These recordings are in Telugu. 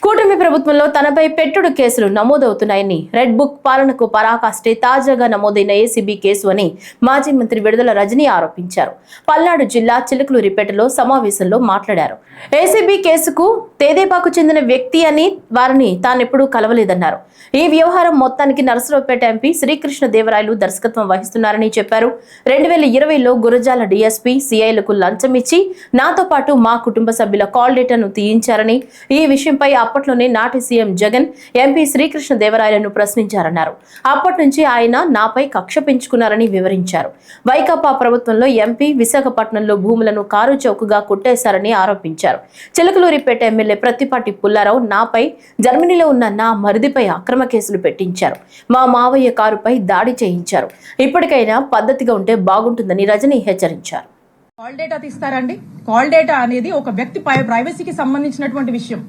కూటమి ప్రభుత్వంలో తనపై పెట్టుడు కేసులు నమోదవుతున్నాయని రెడ్ బుక్ పాలనకు పరాకాష్టే తాజాగా నమోదైన ఏసీబీ కేసు అని మాజీ మంత్రి విడుదల రజనీ ఆరోపించారు. పల్నాడు జిల్లా చిలుకలూరిపేటలో సమావేశంలో మాట్లాడారు. ఏసీబీ కేసుకు తెదేపాకు చెందిన వ్యక్తి అని వారిని తానెప్పుడూ కలవలేదన్నారు. ఈ వ్యవహారం మొత్తానికి నరసరావుపేట ఎంపీ శ్రీకృష్ణ దేవరాయలు దర్శకత్వం వహిస్తున్నారని చెప్పారు. 2020లో గురజాల డీఎస్పీ సీఐలకు లంచం ఇచ్చి నాతో పాటు మా కుటుంబ సభ్యుల కాల్ డేటాను తీయించారని, ఈ విషయంపై అప్పట్లోనే నాటి సీఎం జగన్ ఎంపీ శ్రీకృష్ణ దేవరాయలను ప్రశ్నించారన్నారు. అప్పటి నుంచి ఆయన నాపై కక్ష పెంచుకున్నారని వివరించారు. వైకాపా ప్రభుత్వంలో ఎంపీ విశాఖపట్నంలో భూములను కారు చౌకగా కొట్టేశారని ఆరోపించారు. చిలకలూరిపేట ఎమ్మెల్యే ప్రత్తిపాటి పుల్లారావు నాపై జర్మనీలో ఉన్న నా మరిదిపై అక్రమ కేసులు పెట్టించారు. మా మావయ్య కారుపై దాడి చేయించారు. ఇప్పటికైనా పద్ధతిగా ఉంటే బాగుంటుందని రజనీ హెచ్చరించారు. కాల్ డేటా తీస్తారండి. కాల్ డేటా అనేది ఒక వ్యక్తి ప్రైవసీకి సంబంధించినటువంటి విషయం.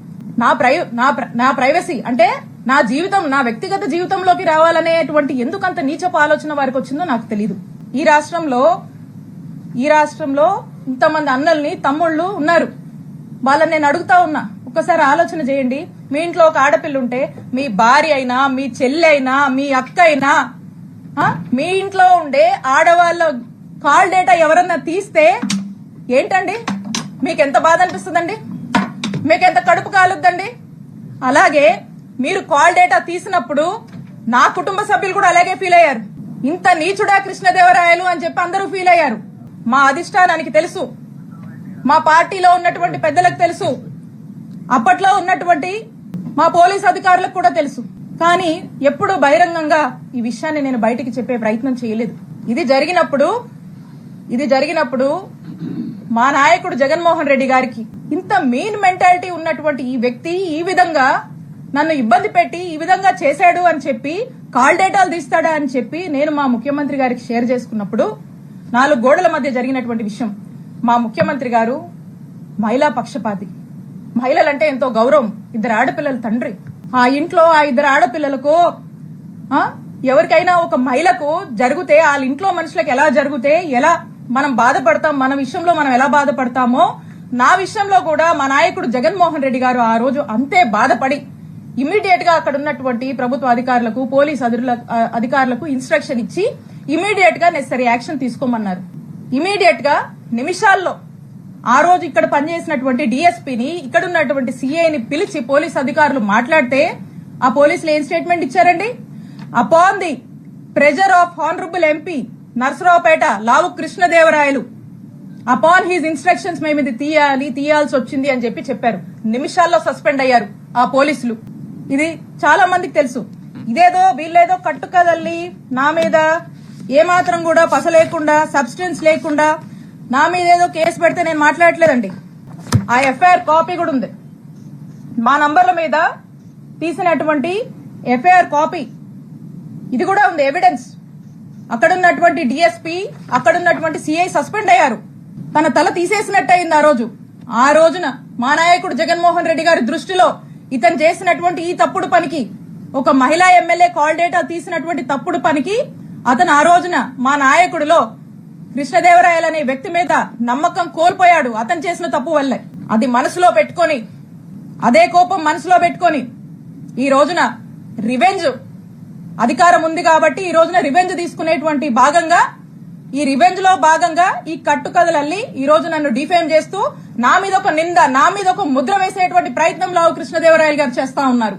నా ప్రైవసీ అంటే నా జీవితం, నా వ్యక్తిగత జీవితంలోకి రావాలనేటువంటి ఎందుకంత నీచపు ఆలోచన వారికి వచ్చిందో నాకు తెలియదు. ఈ రాష్ట్రంలో ఇంతమంది అన్నల్ని తమ్ముళ్ళు ఉన్నారు. వాళ్ళని నేను అడుగుతా ఉన్నా, ఒక్కసారి ఆలోచన చేయండి. మీ ఇంట్లో ఒక ఆడపిల్ల ఉంటే మీ భార్య అయినా, మీ చెల్లి అయినా, మీ అక్క అయినా, మీ ఇంట్లో ఉండే ఆడవాళ్ళ కాల్ డేటా ఎవరన్నా తీస్తే ఏంటండి మీకెంత బాధ అనిపిస్తుందండి? మీకెంత కడుపు కాలుద్దండి? అలాగే మీరు కాల్ డేటా తీసినప్పుడు నా కుటుంబ సభ్యులు కూడా అలాగే ఫీల్ అయ్యారు. ఇంత నీచుడా కృష్ణదేవరాయలు అని చెప్పి అందరూ ఫీల్ అయ్యారు. మా అధిష్టానానికి తెలుసు, మా పార్టీలో ఉన్నటువంటి పెద్దలకు తెలుసు, అప్పట్లో ఉన్నటువంటి మా పోలీస్ అధికారులకు కూడా తెలుసు. కానీ ఎప్పుడూ బహిరంగంగా ఈ విషయాన్ని నేను బయటికి చెప్పే ప్రయత్నం చేయలేదు. ఇది జరిగినప్పుడు మా నాయకుడు జగన్మోహన్ రెడ్డి గారికి ఇంత మీన్ మెంటాలిటీ ఉన్నటువంటి ఈ వ్యక్తి ఈ విధంగా నన్ను ఇబ్బంది పెట్టి ఈ విధంగా చేశాడు అని చెప్పి, కాల్ డేటాలు తీస్తాడా అని చెప్పి నేను మా ముఖ్యమంత్రి గారికి షేర్ చేసుకున్నప్పుడు 4 గోడల మధ్య జరిగినటువంటి విషయం. మా ముఖ్యమంత్రి గారు మహిళా పక్షపాతి, మహిళలంటే ఎంతో గౌరవం, 2 ఆడపిల్లల తండ్రి. ఆ ఇంట్లో ఆ 2 ఆడపిల్లలకు ఎవరికైనా ఒక మహిళకు జరిగితే వాళ్ళ ఇంట్లో మనుషులకు ఎలా జరిగితే ఎలా మనం బాధపడతాం, మన విషయంలో మనం ఎలా బాధపడతామో నా విషయంలో కూడా మా నాయకుడు జగన్మోహన్ రెడ్డి గారు ఆ రోజు అంతే బాధపడి ఇమీడియట్ గా అక్కడ ఉన్నటువంటి ప్రభుత్వ అధికారులకు, పోలీస్ అధికారులకు ఇన్స్ట్రక్షన్ ఇచ్చి ఇమీడియట్ గా నెసరీ యాక్షన్ తీసుకోమన్నారు. ఇమీడియట్ గా నిమిషాల్లో ఆ రోజు ఇక్కడ పనిచేసినటువంటి డీఎస్పీని, ఇక్కడ ఉన్నటువంటి సీఐని పిలిచి పోలీస్ అధికారులు మాట్లాడితే ఆ పోలీసులు ఏం స్టేట్మెంట్ ఇచ్చారండి? Upon the pressure of honourable MP Narasaraopet Lavu Krishnadevarayalu, upon his instructions మేము ఇది తీయాల్సి వచ్చింది అని చెప్పారు. నిమిషాల్లో సస్పెండ్ అయ్యారు ఆ పోలీసులు. ఇది చాలా మందికి తెలుసు. ఇదేదో వీళ్ళేదో కట్టుకదల్లి నా మీద ఏమాత్రం కూడా పస లేకుండా, సబ్స్టెన్స్ లేకుండా నా మీద ఏదో కేసు పెడితే నేను మాట్లాడట్లేదండి. ఆ ఎఫ్ఐఆర్ కాపీ కూడా ఉంది. మా నంబర్ల మీద తీసినటువంటి ఎఫ్ఐఆర్ కాపీ ఇది కూడా ఉంది, ఎవిడెన్స్. అక్కడున్నటువంటి డీఎస్పీ, అక్కడున్నటువంటి సీఐ సస్పెండ్ అయ్యారు. తన తల తీసేసినట్టయింది ఆ రోజున మా నాయకుడు జగన్మోహన్ రెడ్డి గారి దృష్టిలో ఇతను చేసినటువంటి ఈ తప్పుడు పనికి, ఒక మహిళా ఎమ్మెల్యే కాల్ డేటా తీసినటువంటి తప్పుడు పనికి అతను ఆ రోజున మా నాయకుడిలో కృష్ణదేవరాయలు అనే వ్యక్తి మీద నమ్మకం కోల్పోయాడు. అతను చేసిన తప్పు వల్లే. అది మనసులో పెట్టుకొని, అదే కోపం మనసులో పెట్టుకొని ఈ రోజున రివెంజ్ అధికారం ఉంది కాబట్టి ఈ రోజున రివెంజ్ తీసుకునేటువంటి భాగంగా, ఈ రివెంజ్ లో భాగంగా ఈ కట్టుకథలల్లి ఈ రోజు నన్ను డిఫేమ్ చేస్తూ నా మీద ఒక నింద, నా మీద ఒక ముద్ర వేసేటువంటి ప్రయత్నం లావు కృష్ణదేవరాయలు గారు చేస్తా ఉన్నారు.